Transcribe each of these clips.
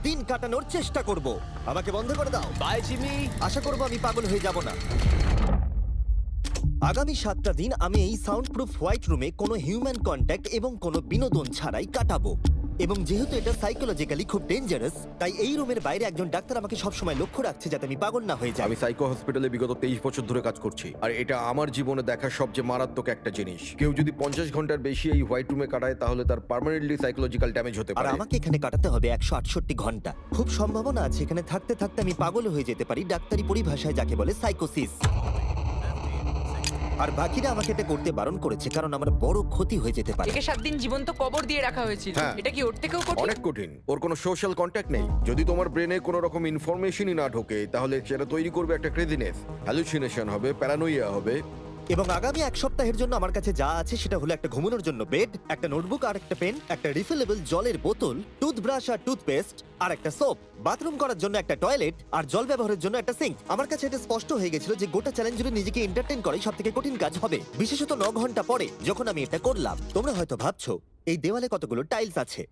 দিন কাটানোর চেষ্টা করব। আমাকে বন্ধ করে দাও। Bye Jimmy. আশা করব আমি পাগল হয়ে যাব না। আগামী 7টা দিন আমি এই সাউন্ড প্রুফ হোয়াইট রুমে কোনো হিউম্যান কন্ট্যাক্ট এবং কোনো বিনোদন ছাড়াই কাটাবো। এবং যেহেতু এটা সাইকোলজিক্যালি খুব ডেঞ্জারাস, তাই এই রুমের বাইরে একজন ডাক্তার আমাকে সবসময় লক্ষ্য রাখছে যাতে আমি পাগল না হয়ে যাই। আমি সাইকো হসপিটালে বিগত 23 বছর ধরে কাজ করছি, আর এটা আমার জীবনে দেখা সবচেয়ে মারাত্মক একটা জিনিস। কেউ যদি 50 ঘন্টার বেশি এই হোয়াইট রুমে কাটায় তাহলে তার পার্মানেন্টলি সাইকোলজিক্যাল ড্যামেজ হতে আর পারে। আমাকে এখানে কাটাতে হবে 168 ঘন্টা। খুব সম্ভাবনা আছে এখানে থাকতে থাকতে আমি পাগল হয়ে যেতে পারি, ডাক্তারি পরিভাষায় যাকে বলে সাইকোসিস। আর বাকিরা আমাকে এটা করতে বারণ করেছে কারণ আমার বড় ক্ষতি হয়ে যেতে পারে। একে 7 দিন জীবন্ত কবর দিয়ে রাখা হয়েছিল। হ্যাঁ। এটা কি ওর থেকেও কঠিন? অনেক কঠিন। ওর কোনো সোশ্যাল কন্ট্যাক্ট নেই। যদি তোমার ব্রেনে কোনো রকম ইনফরমেশনই না ঢোকে তাহলে সেটা তৈরি করবে একটা ক্রেজিনেস, হ্যালুসিনেশন হবে, প্যারানোইয়া হবে। এবং আগামী 1 সপ্তাহের জন্য আমার কাছে যা আছে সেটা হলো একটা ঘুমানোর জন্য বেড, একটা নোটবুক আর একটা পেন, একটা রিফিলেবল জলের বোতল, টুথব্রাশ আর টুথপেস্ট আর একটা সোপ, বাথরুম করার জন্য একটা টয়লেট আর জল ব্যবহারের জন্য একটা সিঙ্ক। আমার কাছে এটা স্পষ্ট হয়ে গেছিল যে গোটা চ্যালেঞ্জ জুড়ে নিজেকে এন্টারটেইন করাই সবথেকে কঠিন কাজ হবে, বিশেষত 9 ঘন্টা পরে যখন আমি এটা করলাম। তোমরা হয়তো ভাবছো এই দেওয়ালে কতগুলো টাইলস আছে।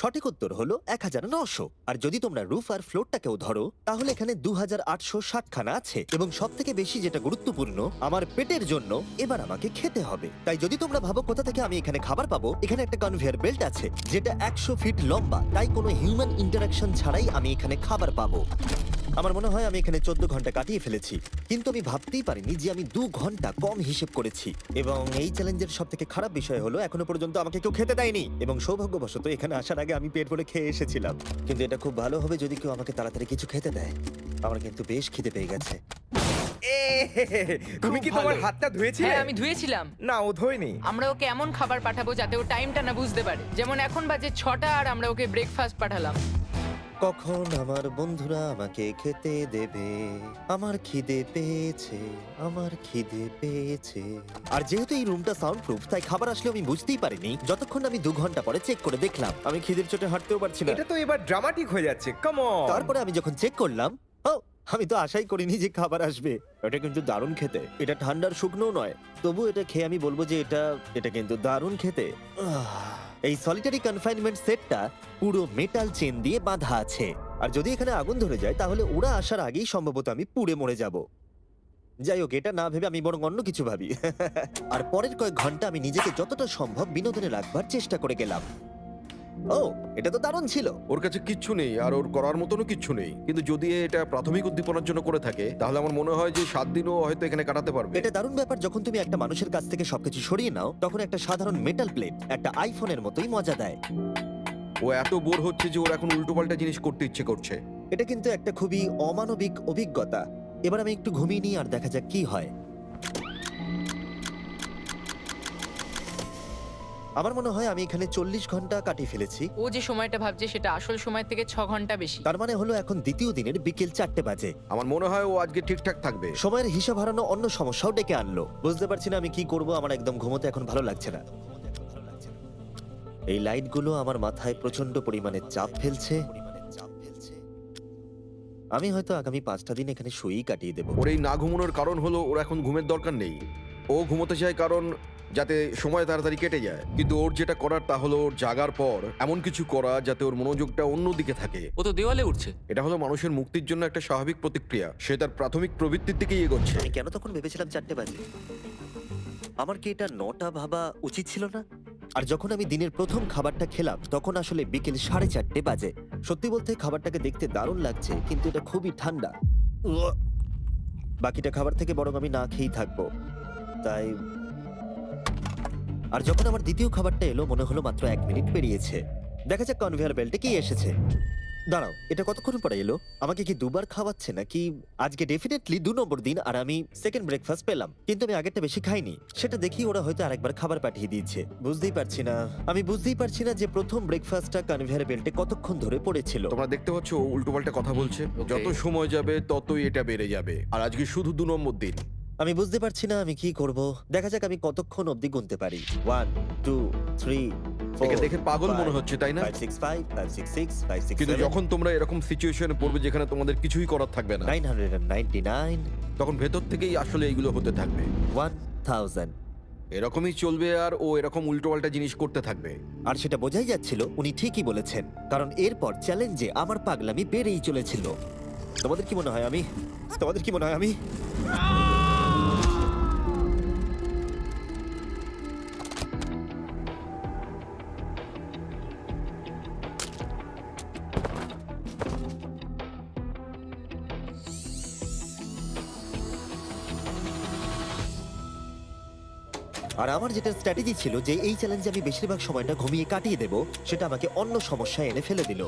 সঠিক উত্তর হলো 1900। আর যদি তোমরা রুফ আর ফ্লোরটাকেও ধরো তাহলে এখানে 2860 খানা আছে। এবং সব থেকে বেশি যেটা গুরুত্বপূর্ণ, আমার পেটের জন্য এবার আমাকে খেতে হবে। তাই যদি তোমরা ভাবো কোথা থেকে আমি এখানে খাবার পাবো, এখানে একটা কনভেয়ার বেল্ট আছে যেটা 100 ফিট লম্বা, তাই কোনো হিউম্যান ইন্টারাকশন ছাড়াই আমি এখানে খাবার পাবো। আমার মনে হয় আমি এখানে 14 ঘন্টা কাটিয়ে ফেলেছি, কিন্তু আমি ভাবতেই পারিনি যে আমি 2 ঘন্টা কম হিসেব করেছি। এবং এই চ্যালেঞ্জের সব থেকে খারাপ বিষয় হলো এখনো পর্যন্ত আমাকে কেউ খেতে দেয়নি। এবং সৌভাগ্যবশত এখানে আসার আগে আমি পেট ভরে খেয়ে এসেছিলাম। কিন্তু এটা খুব ভালো হবে যদি কেউ আমাকে তাড়াতাড়ি কিছু খেতে দেয়। আমার কিন্তু বেশ খিদে পেয়ে গেছে। তুমি কি খুব তোমার ভালো। হাতটা ধুয়েছিলে? হ্যাঁ, আমি ধুয়েছিলাম। না, ও ধোয়নি। আমরা ওকে এমন খাবার পাঠাবো যাতে ও টাইমটা না বুঝতে পারে। যেমন এখন বাজে 6টা আর আমরা ওকে ব্রেকফাস্ট পাঠালাম। কখন আমার বন্ধুরা আমাকে খেতে দেবে? আমার খিদে পেয়েছে, আমার খিদে পেয়েছে। আর যেহেতু এই রুমটা সাউন্ড প্রুফ, তাই খাবার আসলে আমি বুঝতেই পারিনি যতক্ষণ আমি 2 ঘন্টা পরে চেক করে দেখলাম। আমি খিদের চোটে হাঁটতেও পারছি না। এটা তো এবার ড্রামাটিক হয়ে যাচ্ছে। Come on. তারপরে আমি যখন চেক করলাম, ও, আমি তো আশাই করিনি যে খাবার আসবে। এটা কিন্তু দারুণ খেতে। এটা ঠান্ডার শুকনো নয়, তবু এটা খেয়ে আমি বলবো যে এটা কিন্তু দারুণ খেতে। এই সলিটারি কনফাইনমেন্ট সেটটা পুরো মেটাল চেন দিয়ে বাঁধা আছে, আর যদি এখানে আগুন ধরে যায় তাহলে ওরা আসার আগেই সম্ভবত আমি পুড়ে মরে যাব। যাই হোক, এটা না ভেবে আমি বরং অন্য কিছু ভাবি। আর পরের কয়েক ঘন্টা আমি নিজেকে যতটা সম্ভব বিনোদনে রাখবার চেষ্টা করে গেলাম। ও, এটা তো দারুণ ছিল। ওর কাছে কিচ্ছু নেই আর ওর করার মতনও কিচ্ছু নেই, কিন্তু যদি এটা প্রাথমিক উদ্দীপনার জন্য করে থাকে তাহলে আমার মনে হয় যে 7 দিনও হয়তো এখানে কাটাতে পারবে। এটা দারুণ ব্যাপার, যখন তুমি একটা মানুষের কাছ থেকে সবকিছু সরিয়ে নাও তখন একটা সাধারণ মেটাল প্লেট একটা আইফোনের মতোই মজা দেয়। ও এত বোর হচ্ছে যে ওর এখন উল্টোপাল্টা জিনিস করতে ইচ্ছে করছে। এটা কিন্তু একটা খুবই অমানবিক অভিজ্ঞতা। এবার আমি একটু ঘুমিয়ে নিই আর দেখা যাক কি হয়। আমার মনে হয় আমি এখানে 40 ঘন্টা কাটিয়ে ফেলেছি। ও যে সময়টা ভাবছে সেটা আসল সময় থেকে 6 ঘন্টা বেশি। তার মানে হলো এখন দ্বিতীয় দিনের বিকেল 4টে বাজে। আমার মনে হয় ও আজকে ঠিকঠাক থাকবে। সময়ের হিসাব হারানো অন্য সমস্যাও ডেকে আনলো। বুঝতে পারছি না আমি কি করব, আমার একদম ঘুমোতে এখন ভালো লাগছে না। এই লাইটগুলো আমার মাথায় প্রচন্ড পরিমাণে চাপ ফেলছে। আমি হয়তো আগামী 5টা দিন এখানে শুয়েই কাটিয়ে দেবো। ওর এই না ঘুমানোর কারণ হলো ওর এখন ঘুমের দরকার নেই। ও ঘুমোতে চায় কারণ যাতে সময় তাড়াতাড়ি কেটে যায়, কিন্তু ওর যেটা করার তা হলো ওর জাগার পর এমন কিছু করা যাতে ওর মনোযোগটা অন্যদিকে থাকে। ও তো দেওয়ালে উঠছে। এটা হলো মানুষের মুক্তির জন্য একটা স্বাভাবিক প্রতিক্রিয়া। সে তার প্রাথমিক প্রবৃত্তির দিকেই এগোচ্ছে। আমি কেন তখন ভেবেছিলাম 4টে বাজে? আমার কি এটা 9টা ভাবা উচিত ছিল না? আর যখন আমি দিনের প্রথম খাবারটা খেলাম তখন আসলে বিকেল 4:30 বাজে। সত্যি বলতে খাবারটাকে দেখতে দারুণ লাগছে, কিন্তু এটা খুবই ঠান্ডা। বাকিটা খাবার থেকে বরং আমি না খেয়েই থাকবো। তাই আর যখন আমার দ্বিতীয় খাবারটা এলো মনে হলো মাত্র 1 মিনিট পেরিয়েছে। দেখা যাক কনভেয়ার বেল্টে কি এসেছে। দাঁড়াও, এটা কতক্ষণ পরে এলো? আমাকে কি দুবার খাওয়াচ্ছে নাকি? আজকে ডেফিনেটলি 2 নম্বর দিন আর আমি সেকেন্ড ব্রেকফাস্ট পেলাম, কিন্তু আমি আগেরটা বেশি খাইনি। সেটা দেখি ওরা হয়তো আরেকবার খাবার পাঠিয়ে দিয়েছে। বুঝতেই পারছি না যে প্রথম ব্রেকফাস্টটা কনভেয়ার বেল্টে কতক্ষণ ধরে পড়েছিল। তোমরা দেখতে পাচ্ছ ও উল্টোপাল্টা কথা বলছে। Okay. যত সময় যাবে ততই এটা বেড়ে যাবে, আর আজকে শুধু 2 নম্বর দিন। আমি বুঝতে পারছি না আমি কি করব। দেখা যাক আমি কতক্ষণ অবধি গুনতে পারি। 1 2 3 একে দেখে পাগল মনে হচ্ছে, তাই না? 5 6 5 5 6 6 5 6 কিন্তু যখন তোমরা এরকম সিচুয়েশনে পড়বে যেখানে তোমাদের কিছুই করার থাকবে না, 999 তখন ভেতর থেকেই আসলে এইগুলো হতে থাকবে। 1000 এরকমই চলবে আর ও এরকম উল্টোপাল্টা জিনিস করতে থাকবে। আর সেটা বোঝাই যাচ্ছিল উনি ঠিকই বলেছেন, কারণ এরপর চ্যালেঞ্জে আমার পাগলামি বেড়েই চলেছিল। তোমাদের কি মনে হয় আমি আর আমার যেটা স্ট্র্যাটেজি ছিল যে এই চ্যালেঞ্জে আমি বেশিরভাগ সময়টা ঘুমিয়ে কাটিয়ে দেব, সেটা আমাকে অন্য সমস্যায় এনে ফেলে দিল।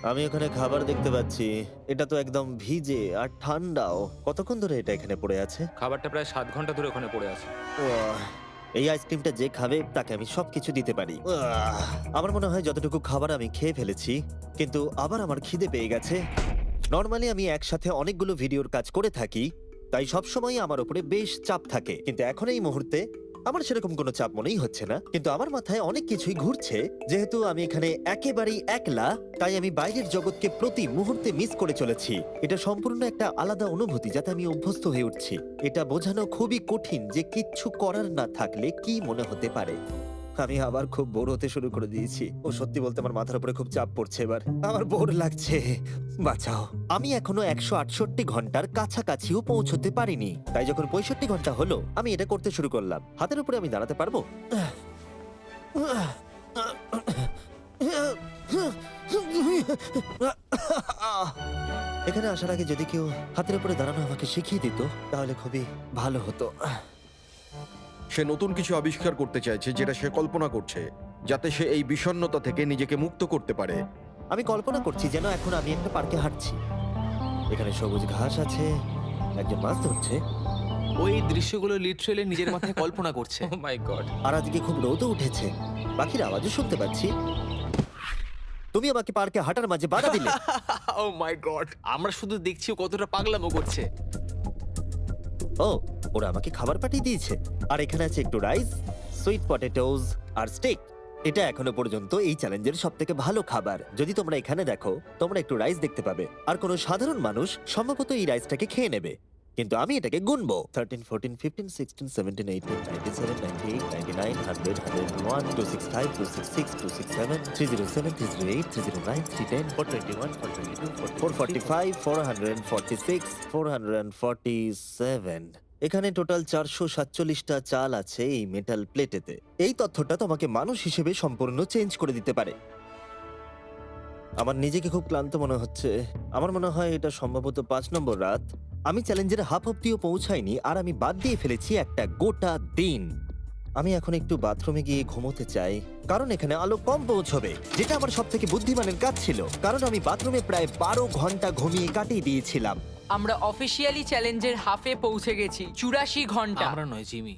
আমি ওখানে খাবার দেখতে পাচ্ছি, এটা তো একদম ভিজে আর ঠান্ডাও। কতক্ষণ ধরে এটা এখানে পড়ে আছে? খাবারটা প্রায় 7 ঘন্টা ধরে ওখানে পড়ে আছে। উয়াহ, এই আইসক্রিমটা যে খাবে তাকে আমি সবকিছু দিতে পারি। উয়াহ, আমার মনে হয় যতটুকু খাবার আমি খেয়ে ফেলেছি, কিন্তু আবার আমার খিদে পেয়ে গেছে। নর্মালি আমি একসাথে অনেকগুলো ভিডিওর কাজ করে থাকি, তাই সবসময় আমার উপরে বেশ চাপ থাকে, কিন্তু এখন এই মুহূর্তে আমার সেরকম কোনো চাপ মনেই হচ্ছে না। কিন্তু আমার মাথায় অনেক কিছুই ঘুরছে। যেহেতু আমি এখানে একেবারেই একলা, তাই আমি বাইরের জগৎকে প্রতি মুহূর্তে মিস করে চলেছি। এটা সম্পূর্ণ একটা আলাদা অনুভূতি যাতে আমি অভ্যস্ত হয়ে উঠছি। এটা বোঝানো খুবই কঠিন যে কিচ্ছু করার না থাকলে কি মনে হতে পারে। আমি আবার খুব বোর হতে শুরু করে দিয়েছি। ও সত্যি বলতে আমার মাথার উপরে খুব চাপ পড়ছে এবার। আমার বোর লাগছে, বাঁচাও। আমি এখনো 168 ঘন্টার কাছাকাছিও পৌঁছতে পারিনি, তাই যখন 65 ঘন্টা হলো আমি এটা করতে শুরু করলাম। হাতের উপরে আমি দাঁড়াতে পারবো? এখানে আসার আগে যদি কেউ হাতের উপরে দাঁড়ানো আমাকে শিখিয়ে দিত তাহলে খুবই ভালো হতো। সে নতুন কিছু আবিষ্কার করতে চাইছে যেটা সে কল্পনা করছে, যাতে সে এই বিষণ্ণতা থেকে নিজেকে মুক্ত করতে পারে। আমি কল্পনা করছি যেন এখন আমি একটা পার্কে হাঁটছি। এখানে সবুজ ঘাস আছে, একজন মাছ ধরছে, ওই দৃশ্যগুলো লিটারেলি নিজের মাথায় কল্পনা করছে। ও মাই গড। আর আজকে খুব রোদও উঠেছে। পাখির আওয়াজও শুনতে পাচ্ছি। তুমি আমাকে পার্কে হাঁটার মাঝে বাধা দিলে। ও মাই গড, আমরা শুধু দেখছি ও কতটা পাগলামো করছে। ও, ওরা আমাকে খাবার পাঠিয়ে দিয়েছে। আর এখানে আছে একটু রাইস, সুইট পটেটোস আর স্টেক। এটা এখনো পর্যন্ত এই চ্যালেঞ্জের সবথেকে ভালো খাবার। যদি তোমরা এখানে দেখো, তোমরা একটু রাইস দেখতে পাবে। আর কোনো সাধারণ মানুষ সম্ভবত এই রাইসটাকে খেয়ে নেবে, কিন্তু আমি এটাকে গুনবো। 13, 14, 15, 16, 17, 18, 97, 98, 99, 100, 101, 265, 266, 267, 307, 308, 309, 310, 421, 422, 445, 446, 447। এখানে টোটাল 447টা চাল আছে এই মেটাল প্লেটেতে। এই তথ্যটা তোমাকে মানুষ হিসেবে সম্পূর্ণ চেঞ্জ করে দিতে পারে। আমার নিজেকে খুব ক্লান্ত মনে হচ্ছে। আমার মনে হয় এটা সম্ভবত 5 নম্বর রাত। আমি চ্যালেঞ্জের হাফ অব্দিও পৌঁছাইনি আর আমি বাদ দিয়ে ফেলেছি একটা গোটা দিন। আমি এখন একটু বাথরুমে গিয়ে ঘুমোতে চাই, কারণ এখানে আলো কম পৌঁছবে, যেটা আমার সবথেকে বুদ্ধিমানের কাজ ছিল, কারণ আমি বাথরুমে প্রায় 12 ঘন্টা ঘুমিয়ে কাটিয়ে দিয়েছিলাম। আমরা অফিসিয়ালি চ্যালেঞ্জের হাফে পৌঁছে গেছি, 84 ঘন্টা। আমরা নয় জিমি।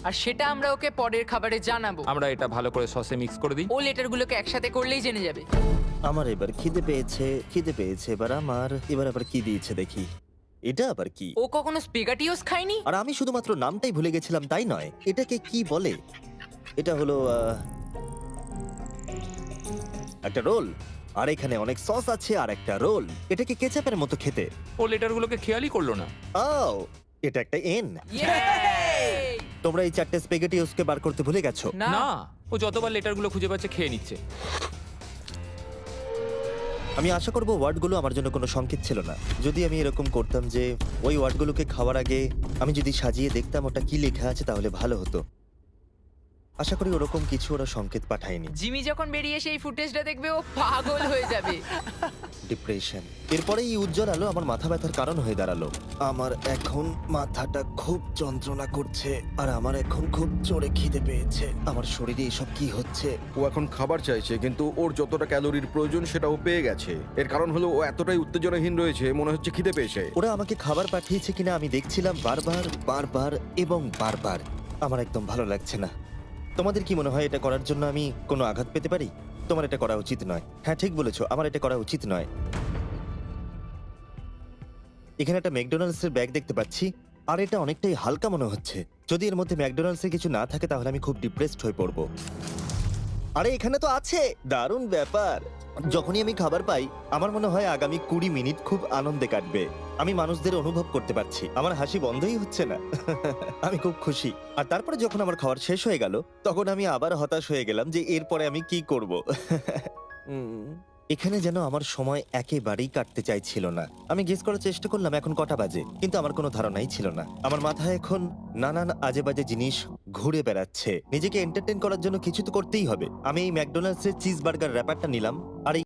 আর সেটা আমরা ওকে পরের খাবারে জানাবো। আমরা এটা ভালো করে সসে মিক্স করে দিই। ও লেটারগুলোকে একসাথে করলেই জেনে যাবে। আমার এবার খিদে পেয়েছে এবার আবার কি দিয়েছে দেখি। এটা আবার কি? ও কখনো স্পেগাটিওস খায়নি। আর আমি শুধুমাত্র নামটাই ভুলে গেছিলাম তাই নয়, এটাকে কি বলে? এটা হলো একটা রোল। আর এখানে অনেক সস আছে আর একটা রোল। এটাকে কেচাপের মতো খেতে। ও লেটারগুলোকে খেয়ালই করলো না। ও, এটা একটা এন। Yay! তোমরা এই 4টে স্পেগেটিওসকে বার করতে ভুলে গেছো। না, না, ও যতবার লেটারগুলো খুঁজে পাচ্ছে খেয়ে নিচ্ছে। আমি আশা করব ওয়ার্ডগুলো আমার জন্য কোনো সংকেত ছিল না। যদি আমি এরকম করতাম যে ওই ওয়ার্ডগুলোকে খাওয়ার আগে আমি যদি সাজিয়ে দেখতাম ওটা কি লেখা আছে তাহলে ভালো হতো। আশা করি ওরকম কিছু ওরা সংকেত পাঠায়নি। জিমি যখন বেরিয়ে সেই ফুটেজটা দেখবে ও পাগল হয়ে যাবে। ডিপ্রেশন। এরপরে এই উজ্জ্বল আলো আমার মাথা ব্যথার কারণ হয়ে দাঁড়ালো। আমার এখন মাথাটা খুব যন্ত্রণা করছে আর আমার এখন খুব জোরে খিদে পেয়েছে। আমার শরীরে এসব কি হচ্ছে? ও এখন খাবার চাইছে, কিন্তু ওর যতটা ক্যালোরির প্রয়োজন সেটা ও পেয়ে গেছে। এর কারণ হলো ও এতটাই উত্তেজনাহীন রয়েছে, মনে হচ্ছে খিদে পেয়েছে। ওরা আমাকে খাবার পাঠিয়েছে কিনা আমি দেখছিলাম বারবার এবং বারবার। আমার একদম ভালো লাগছে না। তোমাদের কি মনে হয় এটা করার জন্য আমি কোনো আঘাত পেতে পারি? তোমার এটা করা উচিত নয়। হ্যাঁ, ঠিক বলেছো, আমার এটা করা উচিত নয়। এখানে একটা ম্যাকডোনাল্ডস এর ব্যাগ দেখতে পাচ্ছি আর এটা অনেকটাই হালকা মনে হচ্ছে। যদি এর মধ্যে ম্যাকডোনাল্ডস এর কিছু না থাকে তাহলে আমি খুব ডিপ্রেসড হয়ে পড়বো। আরে এখানে তো আছে, দারুণ ব্যাপার। যখনই আমি খাবার পাই আমার মনে হয় আগামী 20 মিনিট খুব আনন্দে কাটবে। আমি মানুষদের অনুভব করতে পারছি, আমার হাসি বন্ধই হচ্ছে না। আমি খুব খুশি। আর তারপরে যখন আমার খাবার শেষ হয়ে গেল তখন আমি আবার হতাশ হয়ে গেলাম যে এরপরে আমি কি করব। এখানে যেন আমার সময় একেবারেই কাটতে চাইছিল না। আমি গেস করার চেষ্টা করলাম এখন কটা বাজে, কিন্তু আমার কোনো ধারণাই ছিল না। আমার মাথায় এখন নানান আজে বাজে জিনিস ঘুরে বেড়াচ্ছে। নিজেকে এন্টারটেইন করার জন্য কিছু তো করতেই হবে। আমি এই ম্যাকডোনাল্ডস এর চিজ বার্গার র্যাপারটা নিলাম আর এই